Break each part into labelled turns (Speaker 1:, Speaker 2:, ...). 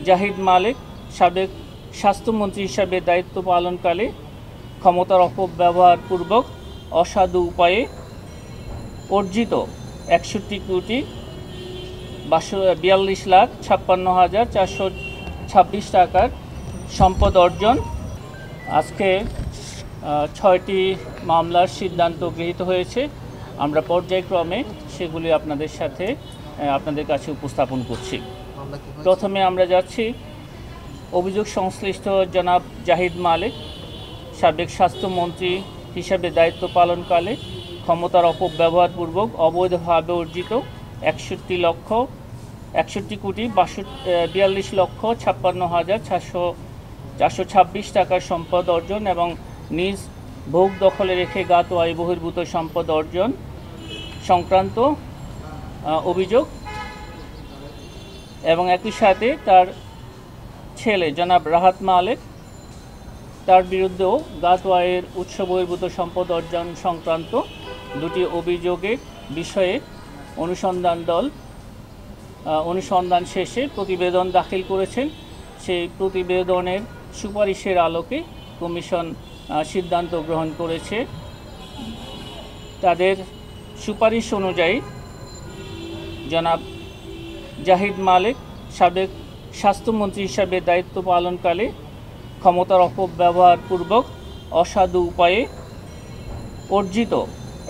Speaker 1: জাহিদ মালিক সাবেক স্বাস্থ্যমন্ত্রী হিসাবে দায়িত্ব পালনকালে ক্ষমতার অপব্যবহারপূর্বক অসাধু উপায়ে অর্জিত 61,42,56,426 টাকার সম্পদ অর্জন। আজকে 6টি মামলার সিদ্ধান্ত গৃহীত হয়েছে। আমরা পর্যায়ক্রমে সেগুলি আপনাদের কাছে উপস্থাপন করছি। প্রথমে আমরা যাচ্ছি অভিযোগ সংশ্লিষ্ট জনাব জাহিদ মালিক সাবেক স্বাস্থ্যমন্ত্রী হিসাবে দায়িত্ব পালনকালে ক্ষমতার অপব্যবহারপূর্বক অবৈধভাবে অর্জিত 61,42,56,426 টাকার সম্পদ অর্জন এবং নিজ ভোগ দখলে রেখে জ্ঞাত আয় বহির্ভূত সম্পদ অর্জন সংক্রান্ত অভিযোগ এবং একই সাথে তার ছেলে জনাব রাহাত মালিক তার বিরুদ্ধেও জ্ঞাত আয়ের উৎস বহির্ভূত সম্পদ অর্জন সংক্রান্ত দুটি অভিযোগের বিষয়ে অনুসন্ধান শেষে প্রতিবেদন দাখিল করেছেন। সেই প্রতিবেদনের সুপারিশের আলোকে কমিশন সিদ্ধান্ত গ্রহণ করেছে। তাদের সুপারিশ অনুযায়ী জনাব জাহিদ মালিক সাবেক স্বাস্থ্যমন্ত্রী হিসাবে দায়িত্ব পালনকালে ক্ষমতার অপব্যবহারপূর্বক অসাধু উপায়ে অর্জিত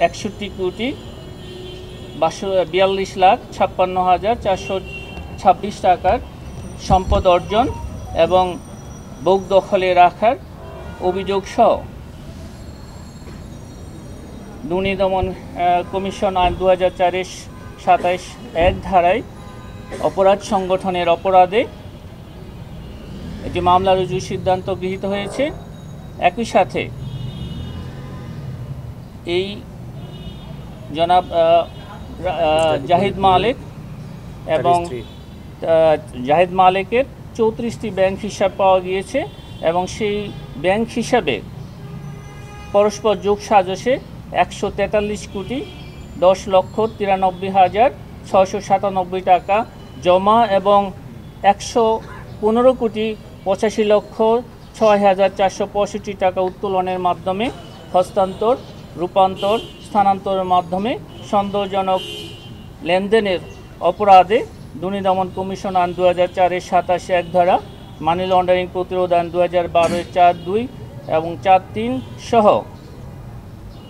Speaker 1: 61,42,56,426 টাকার সম্পদ অর্জন এবং ভোগ দখলে রাখার অভিযোগ সহ দুর্নীতি দমন কমিশন আইন 2004-এর 27(1) ধারায় অপরাধ সংগঠনের অপরাধে একটি মামলা রুজুর সিদ্ধান্ত গৃহীত হয়েছে। একই সাথে এই জনাব জাহিদ মালিক এবং জাহিদ মালিকের 34টি ব্যাংক হিসাব পাওয়া গিয়েছে এবং সেই ব্যাংক হিসাবে পরস্পর যোগ সাজসে 143,10,93,697 টাকা জমা এবং 115,85,06,465 টাকা উত্তোলনের মাধ্যমে হস্তান্তর, রূপান্তর, স্থানান্তরের মাধ্যমে সন্দেহজনক লেনদেনের অপরাধে দুর্নীতি দমন কমিশন আইন 2004-এর 27(1) ধারা, মানি লন্ডারিং প্রতিরোধ আইন 2012-এর 4(2) এবং 4(3) সহ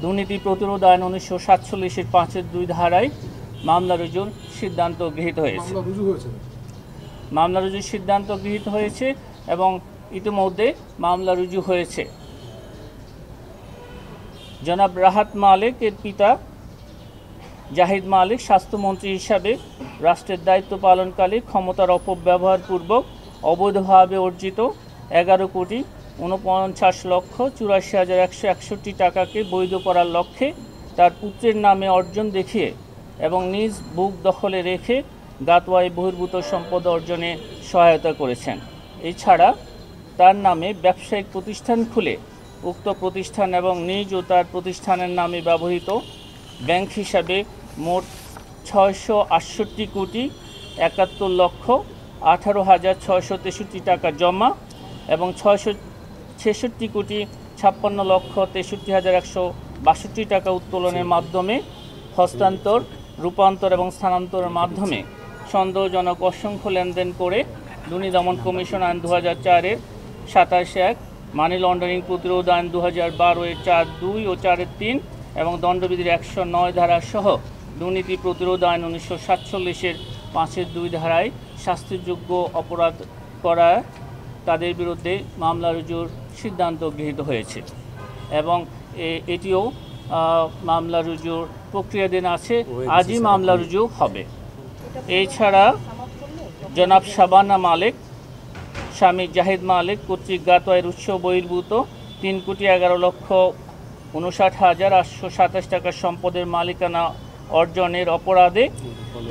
Speaker 1: দুর্নীতি প্রতিরোধ আইন 1947-এর 5(2) ধারায় মামলা রুজুর সিদ্ধান্ত গৃহীত হয়েছে। মামলা রুজুর সিদ্ধান্ত গৃহীত হয়েছে এবং ইতিমধ্যে মামলা রুজু হয়েছে। জনাব রাহাত মালিকের পিতা জাহিদ মালিক স্বাস্থ্যমন্ত্রী হিসাবে রাষ্ট্রের দায়িত্ব পালনকালে ক্ষমতার অপব্যবহারপূর্বক অবৈধভাবে অর্জিত 11,49,84,161 টাকাকে বৈধ করার লক্ষ্যে তার পুত্রের নামে অর্জন দেখিয়ে এবং নিজ ভোগ দখলে রেখে জ্ঞাত আয় বহির্ভূত সম্পদ অর্জনে সহায়তা করেছেন। এছাড়া তার নামে ব্যবসায়িক প্রতিষ্ঠান খুলে উক্ত প্রতিষ্ঠান এবং নিজ ও তার প্রতিষ্ঠানের নামে ব্যবহৃত ব্যাংক হিসাবে মোট 668,71,18,663 টাকা জমা এবং 666,56,53,162 টাকা উত্তোলনের মাধ্যমে হস্তান্তর, রূপান্তর এবং স্থানান্তরের মাধ্যমে সন্দেহজনক অসংখ্য লেনদেন করে দুর্নীতি দমন কমিশন আইন 2004-এর 27(1), মানি লন্ডারিং প্রতিরোধ আইন 2012-এর 4(2) ও 4(3) এবং দণ্ডবিধির 109 ধারা সহ দুর্নীতি প্রতিরোধ আইন 1947-এর 5(2) ধারায় শাস্তিযোগ্য অপরাধ করা তাদের বিরুদ্ধে মামলা রুজুর সিদ্ধান্ত গৃহীত হয়েছে এবং এটিও মামলা রুজুর প্রক্রিয়াধীন আছে। আজই মামলা রুজু হবে। এছাড়া জনাব শাবানা মালিক স্বামী জাহিদ মালিক কর্তৃক জ্ঞাত আয়ের উৎস বহির্ভূত 3,11,59,827 টাকার সম্পদের মালিকানা অর্জনের অপরাধে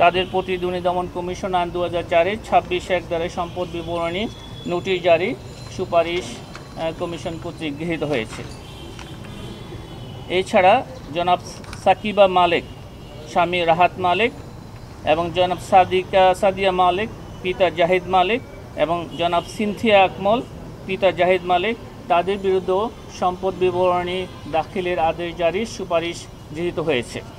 Speaker 1: তাদের প্রতি দুর্নীতি দমন কমিশন আইন 2004-এর 26(1) দ্বারা সম্পদ বিবরণী নোটিশ জারি সুপারিশ কমিশন কর্তৃক গৃহীত হয়েছে। এছাড়া জনাব সাকিবা মালিক স্বামী রাহাত মালিক এবং জনাব সাদিয়া মালিক পিতা জাহিদ মালিক এবং জনাব সিনথিয়া আকমল পিতা জাহিদ মালিক তাদের বিরুদ্ধেও সম্পদ বিবরণী দাখিলের আদেশ জারির সুপারিশ গৃহীত হয়েছে।